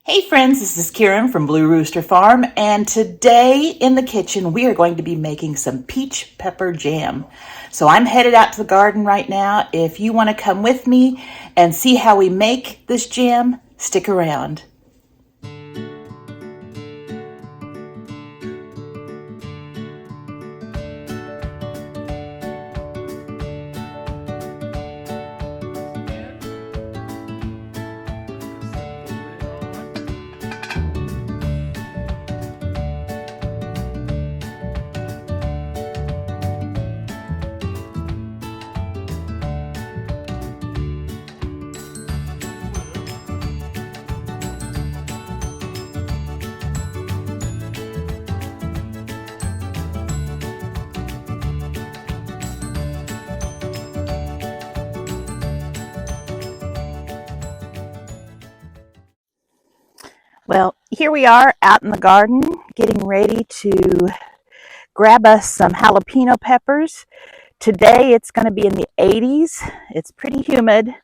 Hey friends, this is Karen from Blue Rooster Farm, and today in the kitchen we are going to be making some peach pepper jam. So I'm headed out to the garden right now. If you want to come with me and see how we make this jam, stick around. Well, here we are out in the garden getting ready to grab us some jalapeno peppers. Today it's going to be in the 80s. It's pretty humid.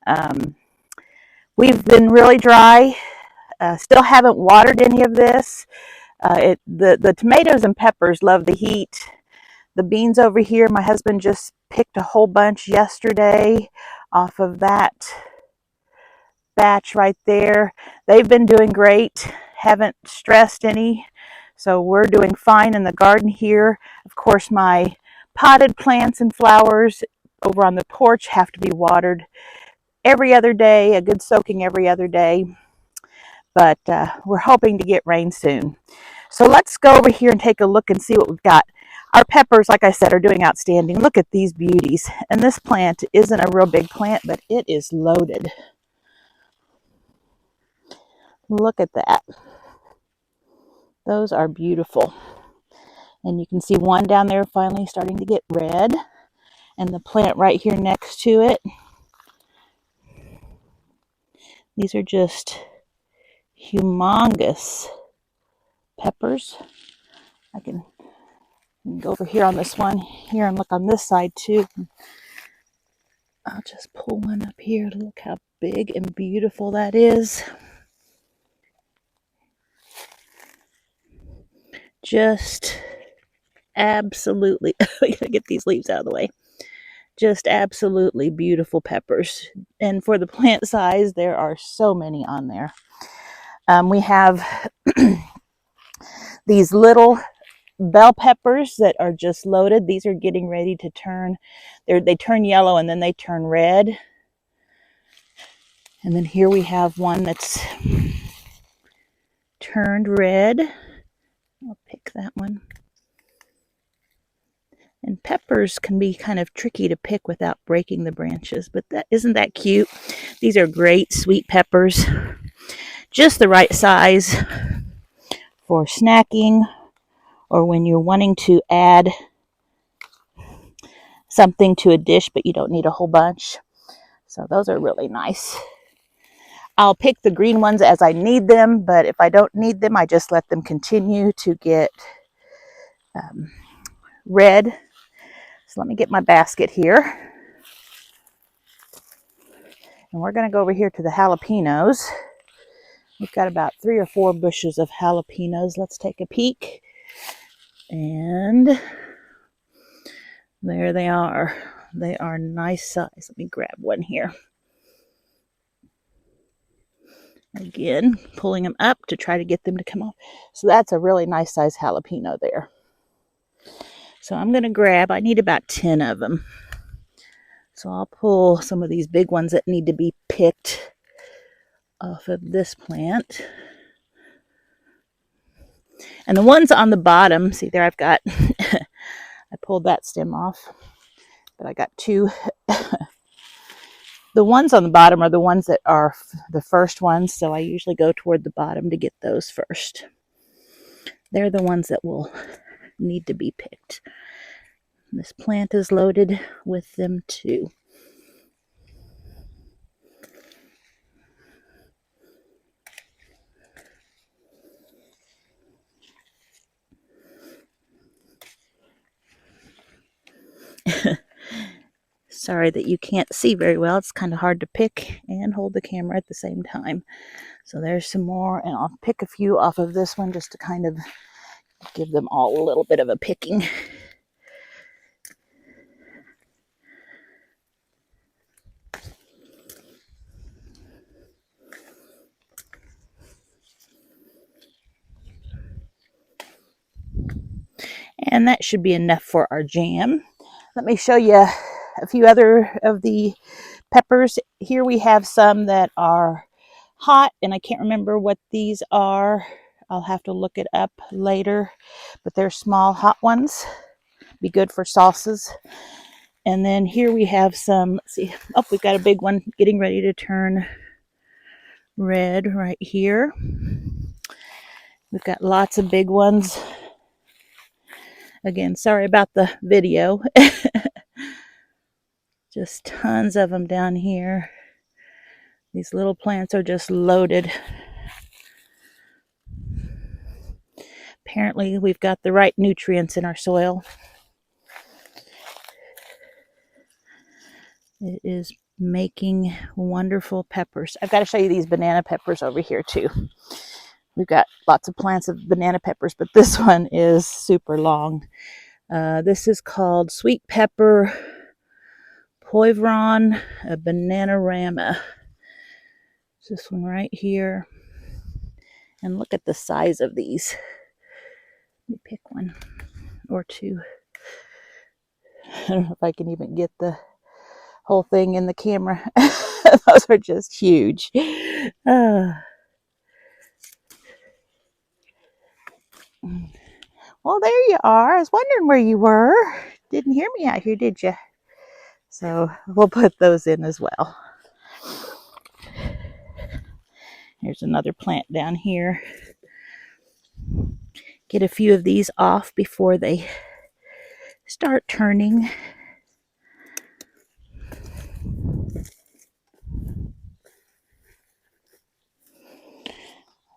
Um, we've been really dry. Still haven't watered any of this. The tomatoes and peppers love the heat. The beans over here, my husband just picked a whole bunch yesterday off of that batch right there. They've been doing great. Haven't stressed any. So we're doing fine in the garden here. Of course, my potted plants and flowers over on the porch have to be watered every other day, a good soaking every other day. But we're hoping to get rain soon. So let's go over here and take a look and see what we've got. Our peppers, like I said, are doing outstanding. Look at these beauties. And this plant isn't a real big plant, but it is loaded. Look at that. Those are beautiful. And you can see one down there finally starting to get red. And the plant right here next to it. These are just humongous peppers. I can go over here on this one here and look on this side too. I'll just pull one up here. Look how big and beautiful that is. Just absolutely, I gotta get these leaves out of the way. Just absolutely beautiful peppers. And for the plant size, there are so many on there. We have these little bell peppers that are just loaded. These are getting ready to turn, they turn yellow and then they turn red. And then here we have one that's turned red. I'll pick that one. And peppers can be kind of tricky to pick without breaking the branches, but isn't that cute? These are great sweet peppers, just the right size for snacking or when you're wanting to add something to a dish, but you don't need a whole bunch. So those are really nice. I'll pick the green ones as I need them, but if I don't need them, I just let them continue to get red. So let me get my basket here. And we're going to go over here to the jalapenos. We've got about 3 or 4 bushes of jalapenos. Let's take a peek. And there they are. They are nice size. Let me grab one here. Again, pulling them up to try to get them to come off. So that's a really nice size jalapeno there. So I'm going to grab, I need about 10 of them. So I'll pull some of these big ones that need to be picked off of this plant. And the ones on the bottom, see there I've got, I pulled that stem off, but I got 2. The ones on the bottom are the ones that are the first ones, so I usually go toward the bottom to get those first. They're the ones that will need to be picked. This plant is loaded with them too. Sorry that you can't see very well. It's kind of hard to pick and hold the camera at the same time. So there's some more, and I'll pick a few off of this one just to kind of give them all a little bit of a picking. And that should be enough for our jam. Let me show you a few other of the peppers. Here we have some that are hot, and I can't remember what these are. I'll have to look it up later, but they're small hot ones. Be good for salsas. And then here we have some, let's see, oh, we've got a big one getting ready to turn red right here. We've got lots of big ones. Again, sorry about the video. Just tons of them down here. These little plants are just loaded. Apparently, we've got the right nutrients in our soil. It is making wonderful peppers. I've got to show you these banana peppers over here too. We've got lots of plants of banana peppers, but this one is super long. This is called sweet pepper poivron bananarama. This one right here. And look at the size of these. Let me pick one or two. I don't know if I can even get the whole thing in the camera. Those are just huge. Well, there you are. I was wondering where you were. Didn't hear me out here, did you? So we'll put those in as well. Here's another plant down here. Get a few of these off before they start turning.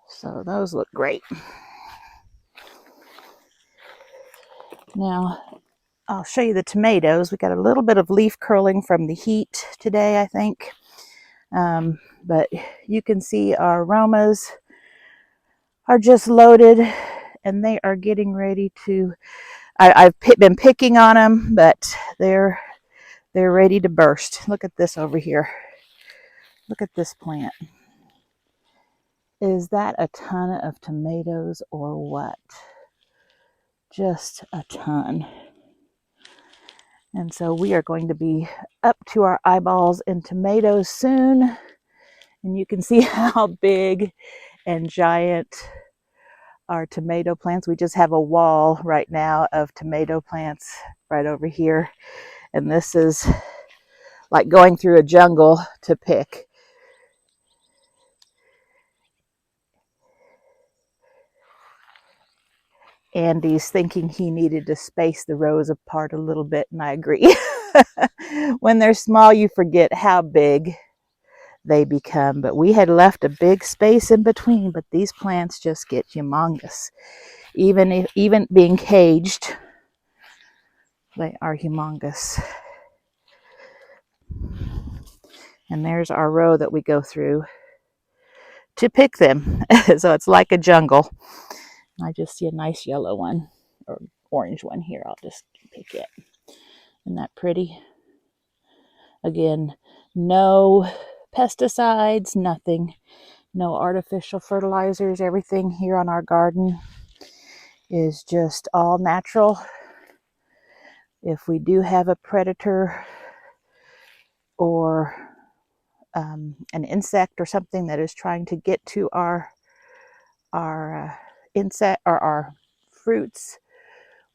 So those look great. Now, I'll show you the tomatoes. We got a little bit of leaf curling from the heat today, I think. But you can see our aromas are just loaded, and they are getting ready to, I've been picking on them, but they're ready to burst. Look at this over here. Look at this plant. Is that a ton of tomatoes or what? Just a ton. And so we are going to be up to our eyeballs in tomatoes soon. And you can see how big and giant our tomato plants. We just have a wall right now of tomato plants right over here. And this is like going through a jungle to pick. Andy's thinking he needed to space the rows apart a little bit, and I agree. When they're small, you forget how big they become. But we had left a big space in between, but these plants just get humongous. Even being caged, they are humongous. And there's our row that we go through to pick them. So it's like a jungle. I just see a nice yellow one or orange one here. I'll just pick it. Isn't that pretty? Again, no pesticides, nothing. No artificial fertilizers. Everything here on our garden is just all natural. If we do have a predator or an insect or something that is trying to get to our insect or our fruits,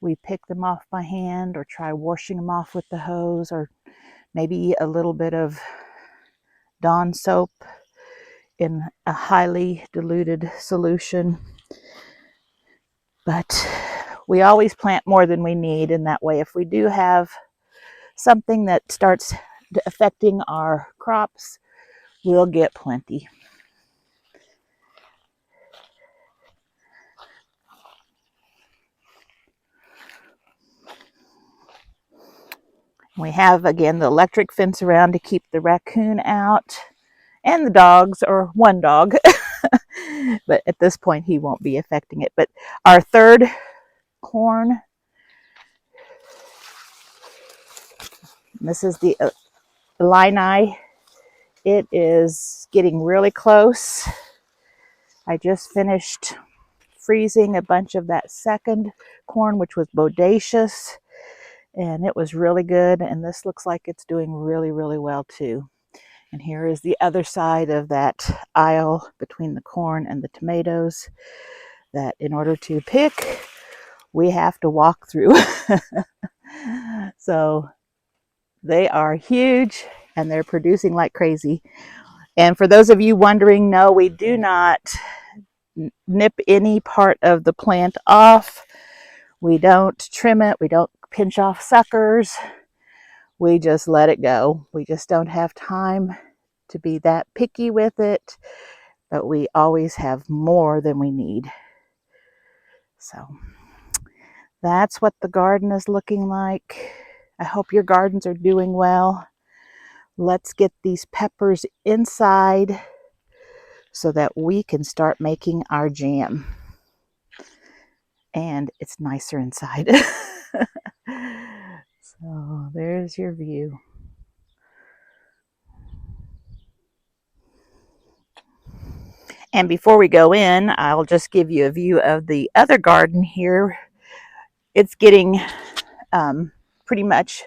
we pick them off by hand or try washing them off with the hose, or maybe a little bit of Dawn soap in a highly diluted solution. But we always plant more than we need, and that way if we do have something that starts affecting our crops, we'll get plenty. We have, again, the electric fence around to keep the raccoon out, and the dogs, or one dog. But at this point, he won't be affecting it. But our third corn, this is the Illini. It is getting really close. I just finished freezing a bunch of that second corn, which was bodacious, and it was really good. And this looks like it's doing really, really well too. And here is the other side of that aisle between the corn and the tomatoes that in order to pick, we have to walk through. So they are huge and they're producing like crazy. And for those of you wondering, no, we do not nip any part of the plant off. We don't trim it. We don't pinch off suckers. We just let it go. We just don't have time to be that picky with it, but we always have more than we need. So that's what the garden is looking like. I hope your gardens are doing well. Let's get these peppers inside so that we can start making our jam. And it's nicer inside. So there's your view. And before we go in, I'll just give you a view of the other garden here. It's getting pretty much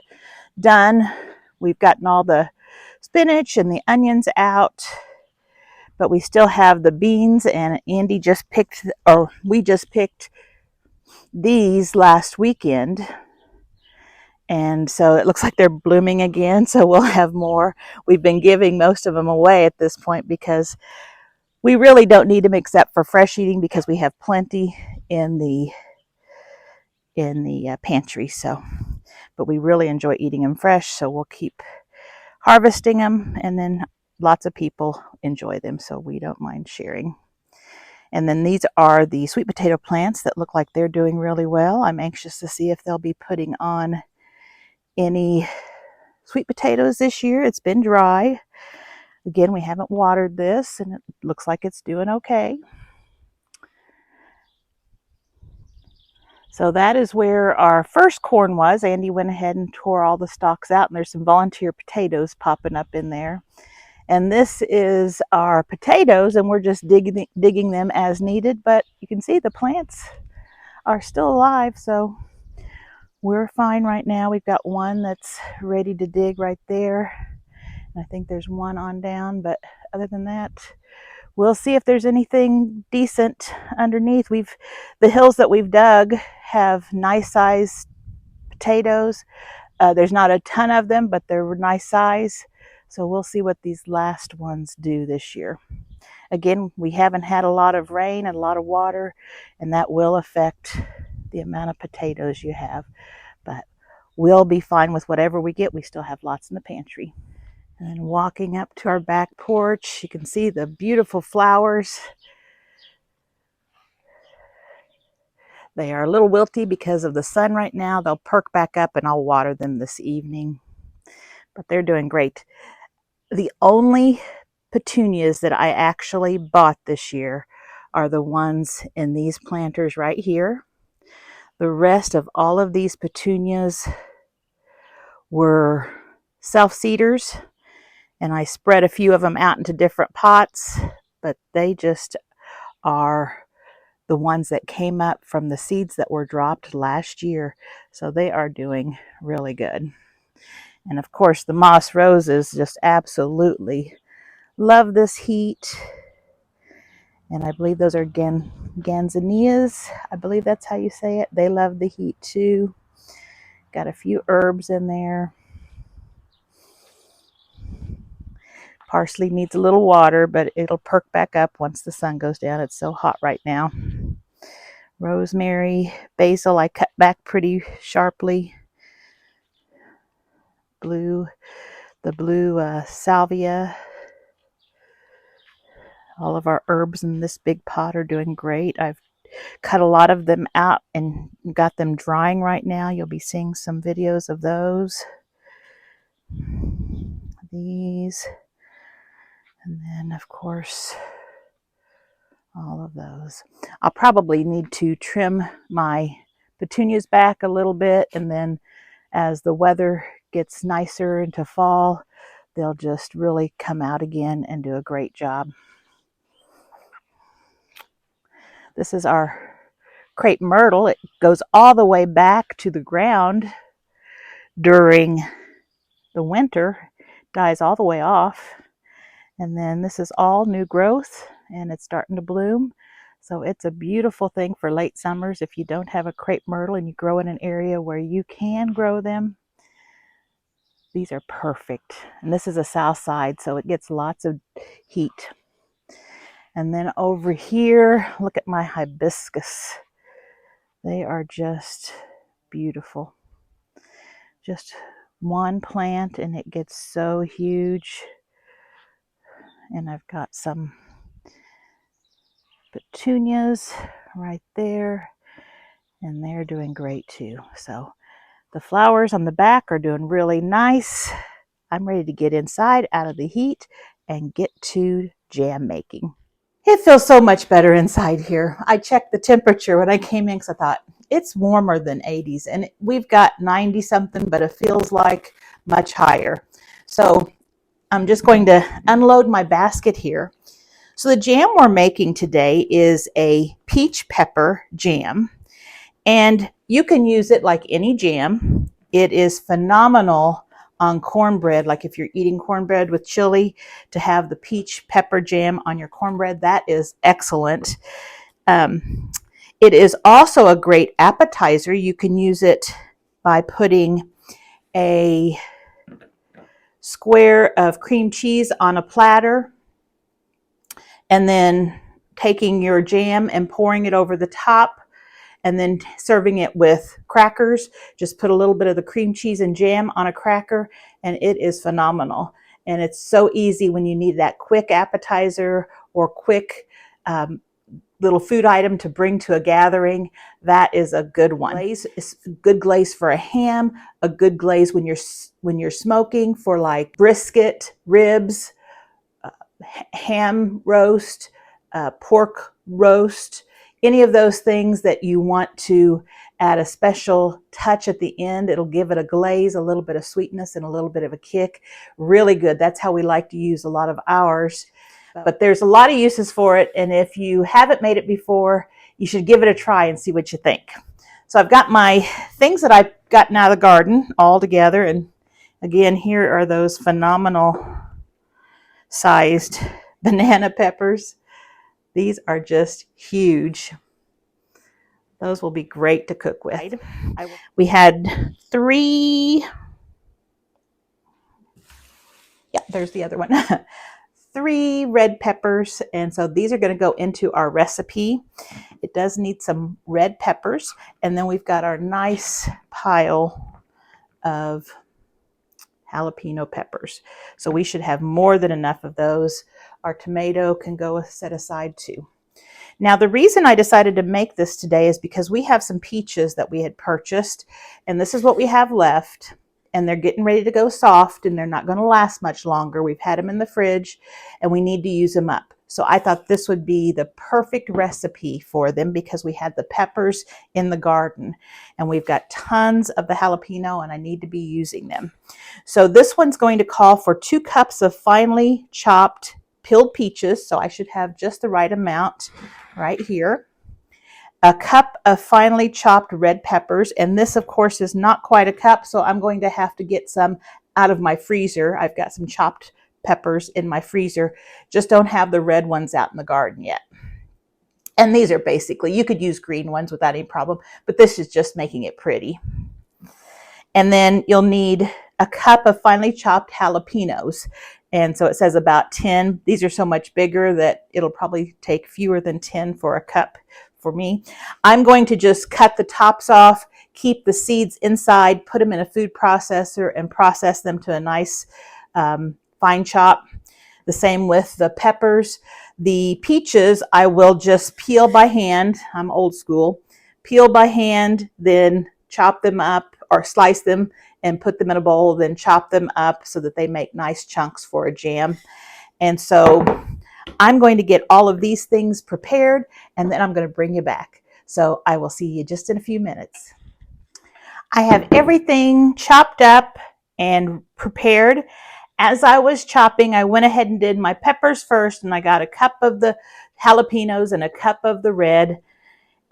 done. We've gotten all the spinach and the onions out, but we still have the beans, and Andy just picked, or we just picked these last weekend. And so it looks like they're blooming again, so we'll have more. We've been giving most of them away at this point because we really don't need them except for fresh eating because we have plenty in the pantry. So, but we really enjoy eating them fresh, so we'll keep harvesting them, and then lots of people enjoy them, so we don't mind sharing. And then these are the sweet potato plants that look like they're doing really well. I'm anxious to see if they'll be putting on any sweet potatoes this year. It's been dry. Again, we haven't watered this, and it looks like it's doing okay. So that is where our first corn was. Andy went ahead and tore all the stalks out, and there's some volunteer potatoes popping up in there. And this is our potatoes, and we're just digging them as needed. But you can see the plants are still alive, so we're fine right now. We've got one that's ready to dig right there. And I think there's one on down, but other than that, we'll see if there's anything decent underneath. The hills that we've dug have nice sized potatoes. There's not a ton of them, but they're nice size. So we'll see what these last ones do this year. Again, we haven't had a lot of rain and a lot of water, and that will affect the amount of potatoes you have. But we'll be fine with whatever we get. We still have lots in the pantry. And then walking up to our back porch, you can see the beautiful flowers. They are a little wilty because of the sun right now. They'll perk back up, and I'll water them this evening. But they're doing great. The only petunias that I actually bought this year are the ones in these planters right here. The rest of all of these petunias were self-seeders, and I spread a few of them out into different pots, but they just are the ones that came up from the seeds that were dropped last year. So they are doing really good. And of course, the moss roses just absolutely love this heat. And I believe those are ganzanias. I believe that's how you say it. They love the heat too. Got a few herbs in there. Parsley needs a little water, but it'll perk back up once the sun goes down. It's so hot right now. Rosemary, basil, I cut back pretty sharply. The blue salvia. All of our herbs in this big pot are doing great. I've cut a lot of them out and got them drying right now. You'll be seeing some videos of those. These. And then, of course, all of those. I'll probably need to trim my petunias back a little bit, and then as the weather gets nicer into fall, they'll just really come out again and do a great job. This is our crepe myrtle. It goes all the way back to the ground during the winter, dies all the way off. And then this is all new growth and it's starting to bloom. So it's a beautiful thing for late summers if you don't have a crepe myrtle and you grow in an area where you can grow them. These are perfect. And this is a south side, so it gets lots of heat. And then over here, look at my hibiscus. They are just beautiful. Just one plant and it gets so huge. And I've got some petunias right there, and they're doing great too. So the flowers on the back are doing really nice. I'm ready to get inside out of the heat and get to jam making. It feels so much better inside here. I checked the temperature when I came in because I thought it's warmer than 80s, and we've got 90 something, but it feels like much higher. So I'm just going to unload my basket here. So the jam we're making today is a peach pepper jam, and you can use it like any jam. It is phenomenal on cornbread, like if you're eating cornbread with chili, to have the peach pepper jam on your cornbread, that is excellent. It is also a great appetizer. You can use it by putting a square of cream cheese on a platter and then taking your jam and pouring it over the top and then serving it with crackers. Just put a little bit of the cream cheese and jam on a cracker, and it is phenomenal. And it's so easy when you need that quick appetizer or quick little food item to bring to a gathering. That is a good one. Glaze is a good glaze for a ham, a good glaze when you're smoking for like brisket, ribs, ham roast, pork roast, any of those things that you want to add a special touch at the end. It'll give it a glaze, a little bit of sweetness, and a little bit of a kick. Really good. That's how we like to use a lot of ours. But there's a lot of uses for it, and if you haven't made it before, you should give it a try and see what you think. So I've got my things that I've gotten out of the garden all together, and again, here are those phenomenal sized banana peppers. These are just huge. Those will be great to cook with. We had 3, yeah, there's the other one. 3 red peppers, and so these are going to go into our recipe. It does need some red peppers, and then we've got our nice pile of jalapeno peppers. So we should have more than enough of those. Our tomato can go set aside too. Now the reason I decided to make this today is because we have some peaches that we had purchased, and this is what we have left, and they're getting ready to go soft and they're not going to last much longer. We've had them in the fridge and we need to use them up. So I thought this would be the perfect recipe for them because we had the peppers in the garden and we've got tons of the jalapeno and I need to be using them. So this one's going to call for 2 cups of finely chopped peeled peaches. So I should have just the right amount right here. A cup of finely chopped red peppers, and this of course is not quite a cup, so I'm going to have to get some out of my freezer. I've got some chopped peppers in my freezer, just don't have the red ones out in the garden yet. And these are basically, you could use green ones without any problem, but this is just making it pretty. And then you'll need a cup of finely chopped jalapenos. And so it says about 10. These are so much bigger that it'll probably take fewer than 10 for a cup for me. I'm going to just cut the tops off, keep the seeds inside, put them in a food processor and process them to a nice fine chop. The same with the peppers. The peaches, I will just peel by hand. I'm old school. Peel by hand, then chop them up or slice them and put them in a bowl, then chop them up so that they make nice chunks for a jam. And so I'm going to get all of these things prepared, and then I'm going to bring you back. So I will see you just in a few minutes. I have everything chopped up and prepared. As I was chopping, I went ahead and did my peppers first, and I got a cup of the jalapenos and a cup of the red.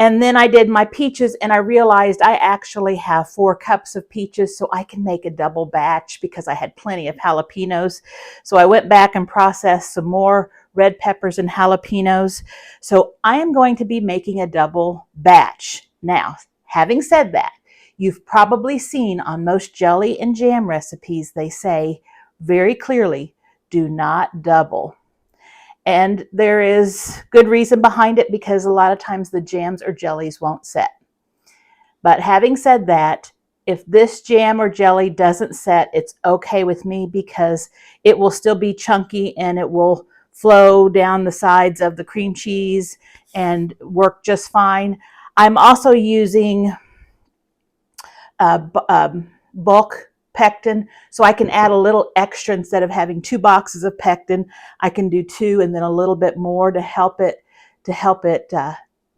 And then I did my peaches, and I realized I actually have 4 cups of peaches, so I can make a double batch because I had plenty of jalapenos. So I went back and processed some more red peppers and jalapenos. So I am going to be making a double batch. Now, having said that, you've probably seen on most jelly and jam recipes, they say very clearly, do not double. And there is good reason behind it because a lot of times the jams or jellies won't set. But having said that, if this jam or jelly doesn't set, it's okay with me because it will still be chunky and it will flow down the sides of the cream cheese and work just fine. I'm also using bulk pectin, so I can add a little extra. Instead of having 2 boxes of pectin, I can do 2 and then a little bit more to help it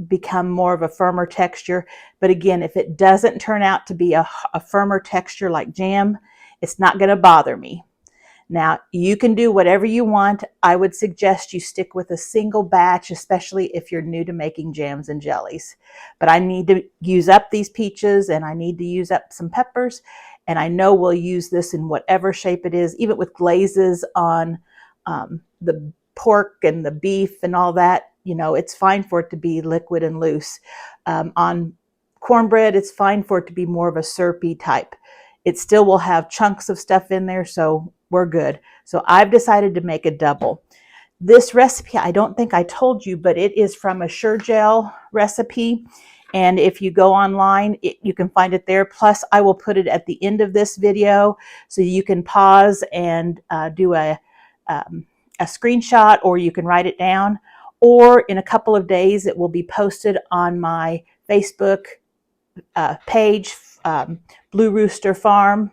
become more of a firmer texture. But again, if it doesn't turn out to be a firmer texture like jam, it's not going to bother me. Now, you can do whatever you want. I would suggest you stick with a single batch, especially if you're new to making jams and jellies. But I need to use up these peaches, and I need to use up some peppers, and I know we'll use this in whatever shape it is, even with glazes on the pork and the beef and all that. You know, it's fine for it to be liquid and loose. On cornbread, it's fine for it to be more of a syrupy type. It still will have chunks of stuff in there, so we're good. So I've decided to make a double. This recipe, I don't think I told you, but it is from a Sure-Gel recipe. And if you go online, you can find it there. Plus, I will put it at the end of this video so you can pause and do a screenshot, or you can write it down. Or in a couple of days, it will be posted on my Facebook page, Blue Rooster Farm,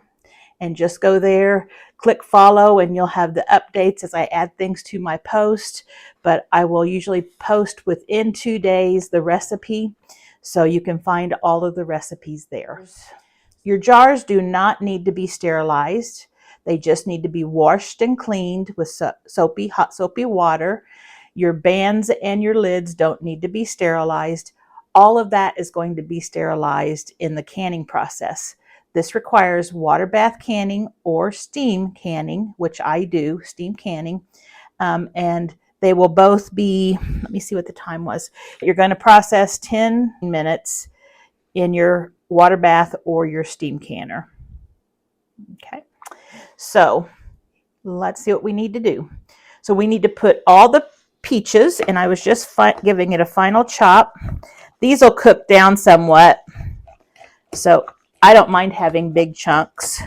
and just go there, click follow, and you'll have the updates as I add things to my post. But I will usually post within 2 days the recipe, so you can find all of the recipes there. Your jars do not need to be sterilized. They just need to be washed and cleaned with hot soapy water. Your bands and your lids don't need to be sterilized. All of that is going to be sterilized in the canning process. This requires water bath canning or steam canning, which I do, steam canning. And they will both be, let me see what the time was. You're going to process 10 minutes in your water bath or your steam canner. Okay, so let's see what we need to do. So we need to put all the peaches, and I was just giving it a final chop. These will cook down somewhat, so I don't mind having big chunks.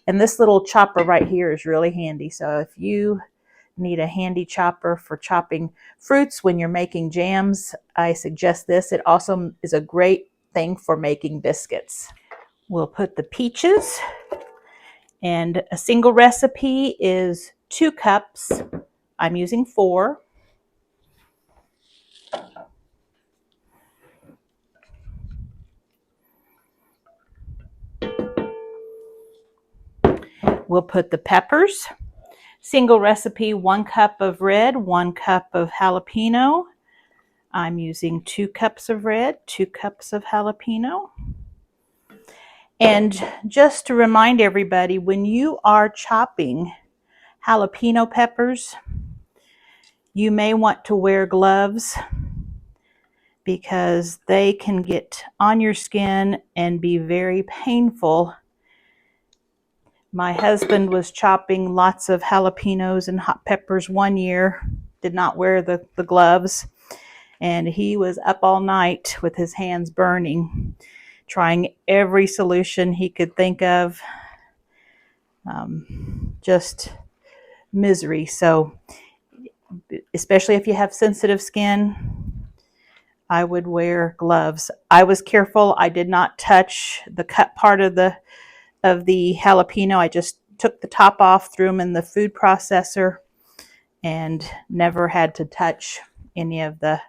And this little chopper right here is really handy. So if you need a handy chopper for chopping fruits when you're making jams, I suggest this. It also is a great thing for making biscuits. We'll put the peaches, and a single recipe is 2 cups. I'm using 4. We'll put the peppers. Single recipe, 1 cup of red, 1 cup of jalapeno. I'm using 2 cups of red, 2 cups of jalapeno. And just to remind everybody, when you are chopping jalapeno peppers, you may want to wear gloves because they can get on your skin and be very painful. My husband was chopping lots of jalapenos and hot peppers one year, did not wear the gloves, and he was up all night with his hands burning, trying every solution he could think of. Just misery. So, especially if you have sensitive skin, I would wear gloves. I was careful. I did not touch the cut part of the jalapeno. I just took the top off, threw them in the food processor, and never had to touch any of the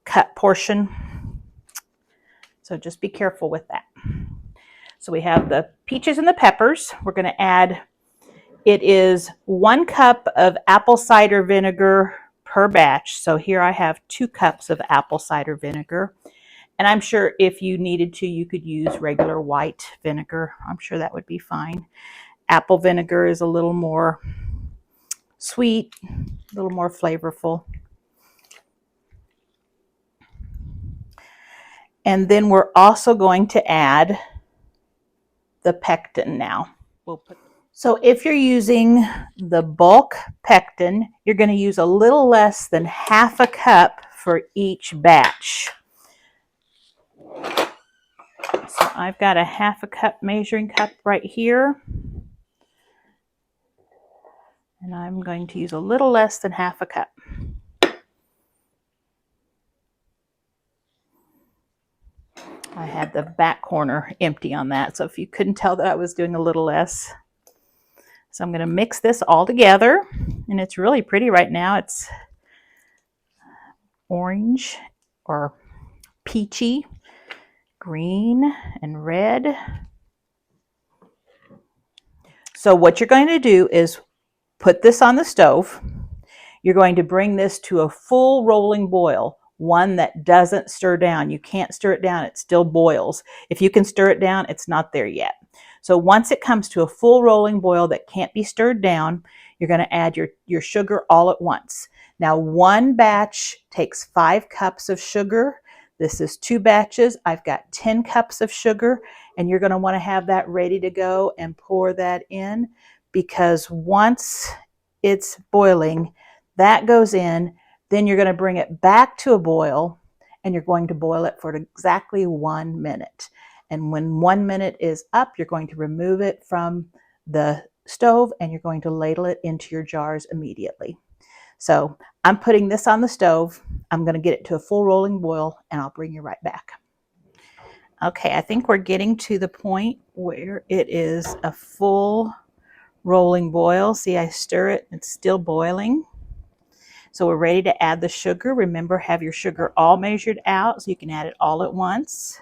cut portion. So just be careful with that. So we have the peaches and the peppers. We're going to add, it is 1 cup of apple cider vinegar per batch. So here I have 2 cups of apple cider vinegar. And I'm sure if you needed to, you could use regular white vinegar. I'm sure that would be fine. Apple vinegar is a little more sweet, a little more flavorful. And then we're also going to add the pectin now. So if you're using the bulk pectin, you're going to use a little less than half a cup for each batch. So I've got a half a cup measuring cup right here. And I'm going to use a little less than half a cup. I had the back corner empty on that, so if you couldn't tell that I was doing a little less. So I'm going to mix this all together, and it's really pretty right now. It's orange or peachy, green, and red. So what you're going to do is put this on the stove. You're going to bring this to a full rolling boil, one that doesn't stir down. You can't stir it down, it still boils. If you can stir it down, it's not there yet. So once it comes to a full rolling boil that can't be stirred down, you're going to add your sugar all at once. Now, 1 batch takes 5 cups of sugar. This is 2 batches. I've got 10 cups of sugar, and you're going to want to have that ready to go and pour that in, because once it's boiling, that goes in. Then you're going to bring it back to a boil, and you're going to boil it for exactly 1 minute. And when 1 minute is up, you're going to remove it from the stove, and you're going to ladle it into your jars immediately. So I'm putting this on the stove. I'm going to get it to a full rolling boil, and I'll bring you right back. Okay, I think we're getting to the point where it is a full rolling boil. See, I stir it, it's still boiling. So we're ready to add the sugar. Remember, have your sugar all measured out so you can add it all at once.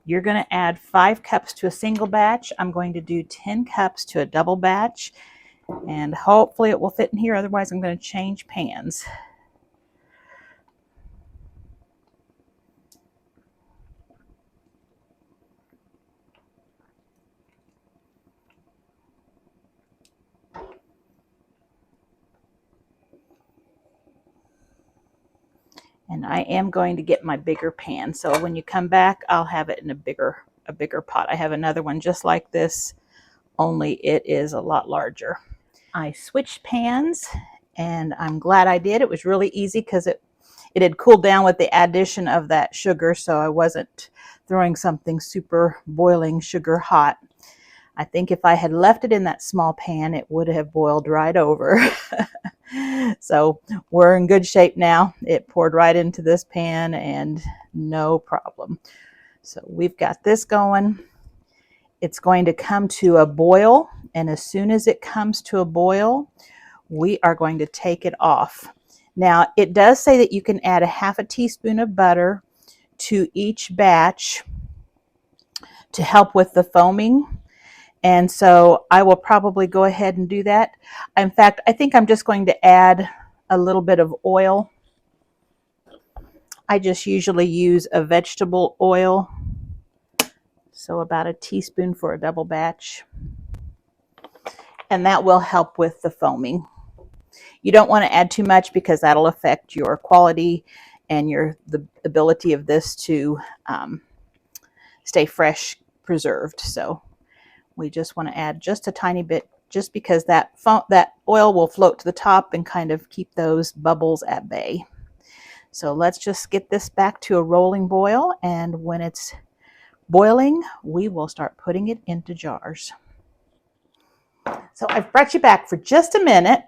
You're going to add 5 cups to a single batch. I'm going to do 10 cups to a double batch, and hopefully it will fit in here. Otherwise, I'm going to change pans. And I am going to get my bigger pan. So when you come back, I'll have it in a bigger pot. I have another one just like this, only it is a lot larger. I switched pans, and I'm glad I did. It was really easy because it had cooled down with the addition of that sugar, so I wasn't throwing something super boiling sugar hot. I think if I had left it in that small pan, it would have boiled right over. So we're in good shape now. It poured right into this pan and no problem. So we've got this going. It's going to come to a boil, and as soon as it comes to a boil, we are going to take it off. Now, it does say that you can add a half a teaspoon of butter to each batch to help with the foaming. And so I will probably go ahead and do that. In fact, I think I'm just going to add a little bit of oil. I just usually use a vegetable oil, so about a teaspoon for a double batch. And that will help with the foaming. You don't want to add too much because that'll affect your quality and the ability of this to stay fresh preserved. So we just want to add just a tiny bit, just because that oil will float to the top and kind of keep those bubbles at bay. So let's just get this back to a rolling boil, and when it's boiling, we will start putting it into jars. So I've brought you back for just a minute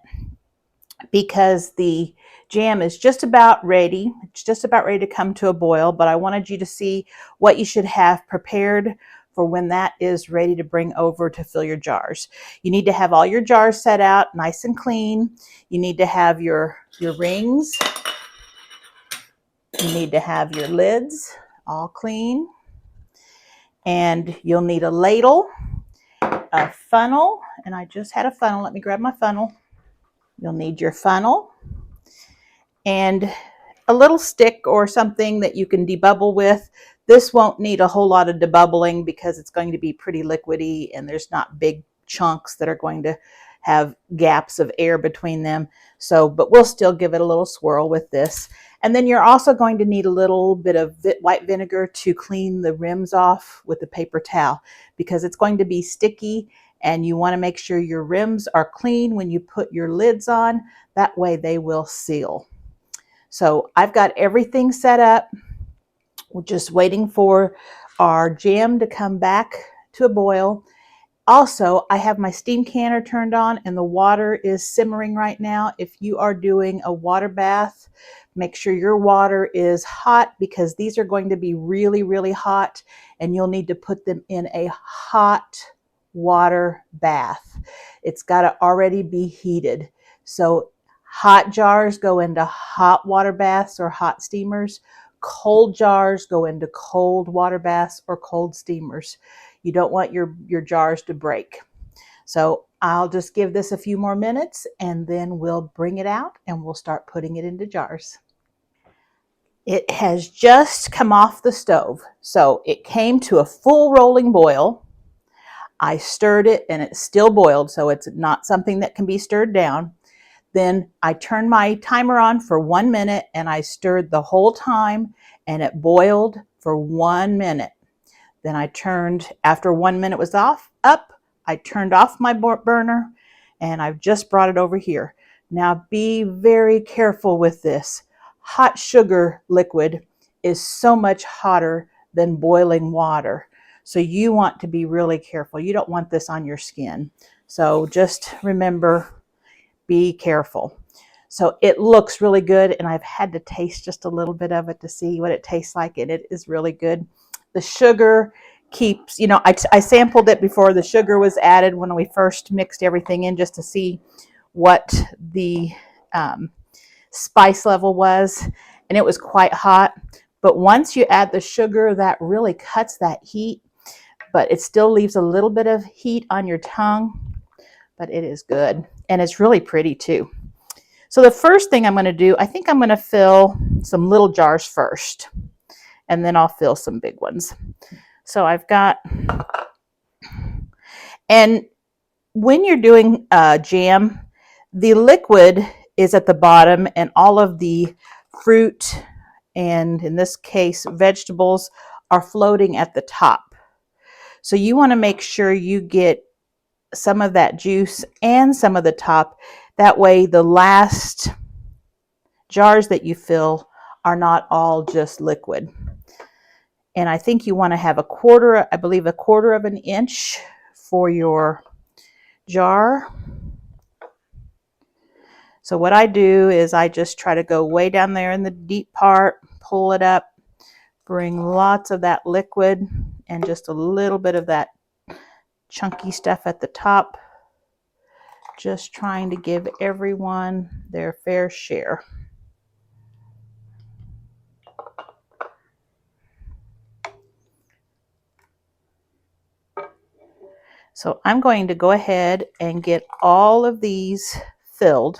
because the jam is just about ready. It's just about ready to come to a boil, but I wanted you to see what you should have prepared for when that is ready to bring over to fill your jars. You need to have all your jars set out nice and clean. You need to have your rings. You need to have your lids all clean. And you'll need a ladle, a funnel, and I just had a funnel. Let me grab my funnel. You'll need your funnel and a little stick or something that you can debubble with. This won't need a whole lot of debubbling because it's going to be pretty liquidy and there's not big chunks that are going to have gaps of air between them. So, but we'll still give it a little swirl with this. And then you're also going to need a little bit of white vinegar to clean the rims off with the paper towel because it's going to be sticky and you want to make sure your rims are clean when you put your lids on. That way they will seal. So I've got everything set up. We're just waiting for our jam to come back to a boil. Also, I have my steam canner turned on and the water is simmering right now. If you are doing a water bath, make sure your water is hot because these are going to be really, really hot and you'll need to put them in a hot water bath. It's got to already be heated. So hot jars go into hot water baths or hot steamers. Cold jars go into cold water baths or cold steamers. You don't want your jars to break. So I'll just give this a few more minutes and then we'll bring it out and we'll start putting it into jars. It has just come off the stove. So it came to a full rolling boil. I stirred it and it's still boiled, so it's not something that can be stirred down. Then I turned my timer on for 1 minute and I stirred the whole time and it boiled for 1 minute. Then I turned, after 1 minute was up, I turned off my burner and I've just brought it over here. Now be very careful with this. Hot sugar liquid is so much hotter than boiling water. So you want to be really careful. You don't want this on your skin. So just remember, be careful. So it looks really good and I've had to taste just a little bit of it to see what it tastes like, and it is really good. The sugar keeps, you know, I sampled it before the sugar was added when we first mixed everything in just to see what the spice level was, and it was quite hot. But once you add the sugar, that really cuts that heat, but it still leaves a little bit of heat on your tongue, but it is good. And it's really pretty too. So the first thing I'm going to do, I think I'm going to fill some little jars first, and then I'll fill some big ones. So I've got, and when you're doing jam, the liquid is at the bottom and all of the fruit, and in this case, vegetables, are floating at the top. So you want to make sure you get some of that juice and some of the top. That way the last jars that you fill are not all just liquid. And I think you want to have I believe a quarter of an inch for your jar. So what I do is I just try to go way down there in the deep part, pull it up, bring lots of that liquid and just a little bit of that chunky stuff at the top. Just trying to give everyone their fair share. So I'm going to go ahead and get all of these filled,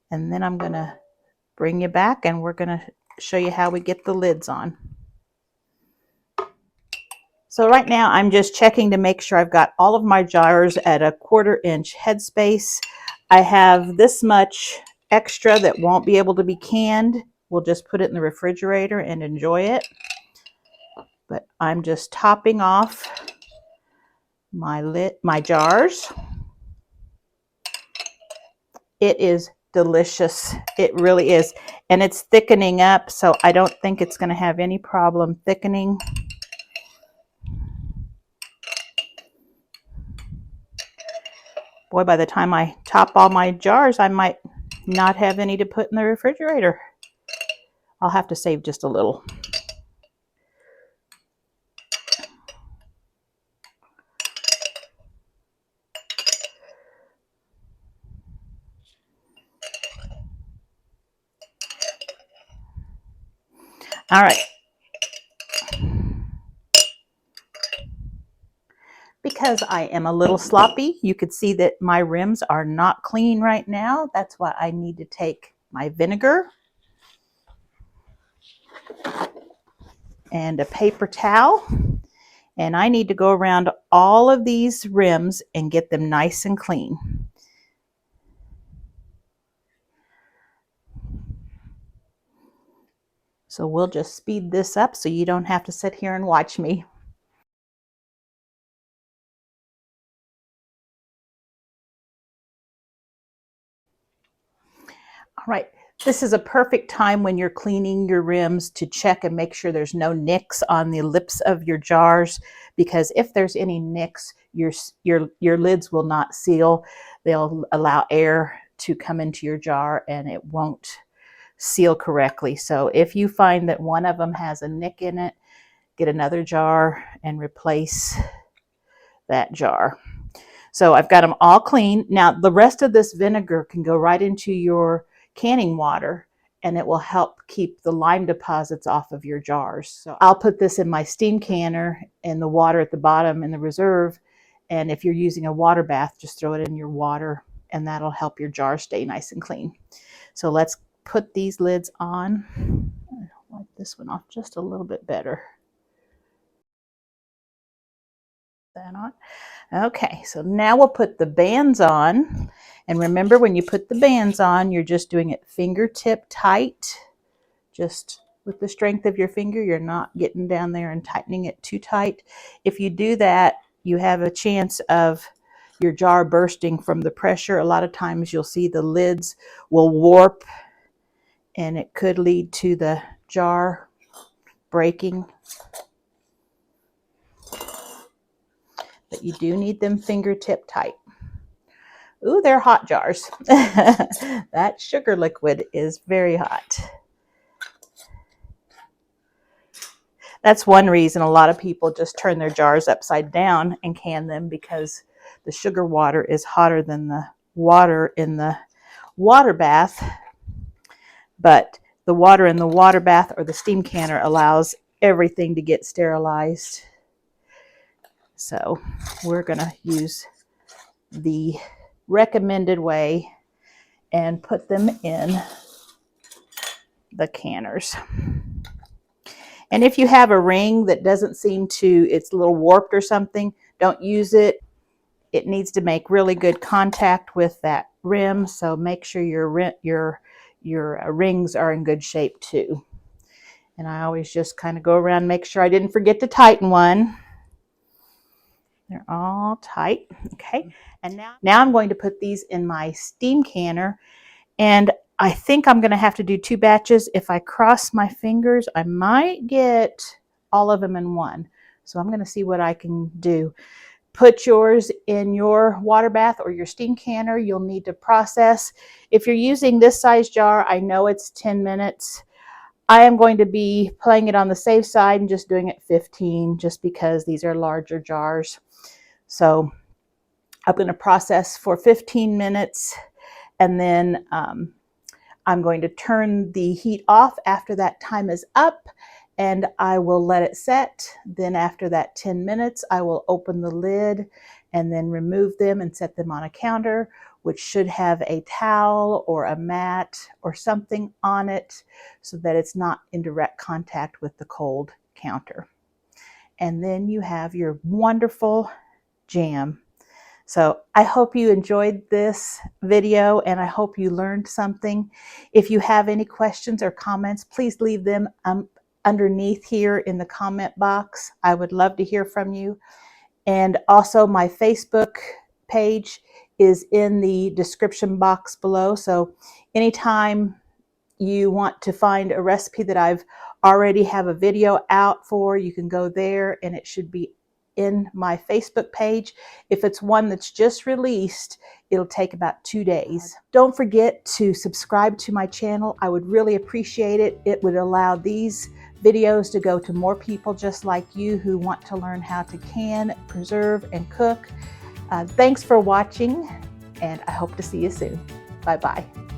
and then I'm going to bring you back and we're going to show you how we get the lids on. So right now I'm just checking to make sure I've got all of my jars at a 1/4 inch headspace. I have this much extra that won't be able to be canned. We'll just put it in the refrigerator and enjoy it. But I'm just topping off my jars. It is delicious. It really is. And it's thickening up, so I don't think it's going to have any problem thickening. Boy, by the time I top all my jars, I might not have any to put in the refrigerator. I'll have to save just a little. All right. Because I am a little sloppy, you could see that my rims are not clean right now. That's why I need to take my vinegar and a paper towel, and I need to go around all of these rims and get them nice and clean. So we'll just speed this up so you don't have to sit here and watch me. All right, this is a perfect time when you're cleaning your rims to check and make sure there's no nicks on the lips of your jars, because if there's any nicks, your lids will not seal. They'll allow air to come into your jar and it won't seal correctly. So if you find that one of them has a nick in it, get another jar and replace that jar. So I've got them all clean. Now the rest of this vinegar can go right into your canning water and it will help keep the lime deposits off of your jars. So I'll put this in my steam canner and the water at the bottom in the reserve. And if you're using a water bath, just throw it in your water and that'll help your jar stay nice and clean. So let's put these lids on. I'll wipe this one off just a little bit better. That on. Okay, so now we'll put the bands on. And remember, when you put the bands on, you're just doing it fingertip tight. Just with the strength of your finger, you're not getting down there and tightening it too tight. If you do that, you have a chance of your jar bursting from the pressure. A lot of times you'll see the lids will warp and it could lead to the jar breaking. But you do need them fingertip tight. Ooh, they're hot jars. That sugar liquid is very hot. That's one reason a lot of people just turn their jars upside down and can them, because the sugar water is hotter than the water in the water bath. But the water in the water bath or the steam canner allows everything to get sterilized. So we're going to use the recommended way and put them in the canners. And if you have a ring that doesn't seem to, it's a little warped or something, don't use it. It needs to make really good contact with that rim, so make sure your rings are in good shape too. And I always just kind of go around and make sure I didn't forget to tighten one. They're all tight. Okay, and now I'm going to put these in my steam canner, and I think I'm going to have to do 2 batches. If I cross my fingers, I might get all of them in one. So I'm going to see what I can do. Put yours in your water bath or your steam canner. You'll need to process. If you're using this size jar, I know it's 10 minutes. I am going to be playing it on the safe side and just doing it 15, just because these are larger jars. So I'm going to process for 15 minutes, and then I'm going to turn the heat off after that time is up, and I will let it set. Then after that 10 minutes, I will open the lid and then remove them and set them on a counter, which should have a towel or a mat or something on it so that it's not in direct contact with the cold counter. And then you have your wonderful jam. So I hope you enjoyed this video and I hope you learned something. If you have any questions or comments, please leave them underneath here in the comment box. I would love to hear from you. And also my Facebook page is in the description box below. So anytime you want to find a recipe that I've already have a video out for, you can go there and it should be in my Facebook page. If it's one that's just released, it'll take about 2 days. Don't forget to subscribe to my channel. I would really appreciate it. It would allow these videos to go to more people just like you who want to learn how to can, preserve, and cook. Thanks for watching, and I hope to see you soon. Bye-bye.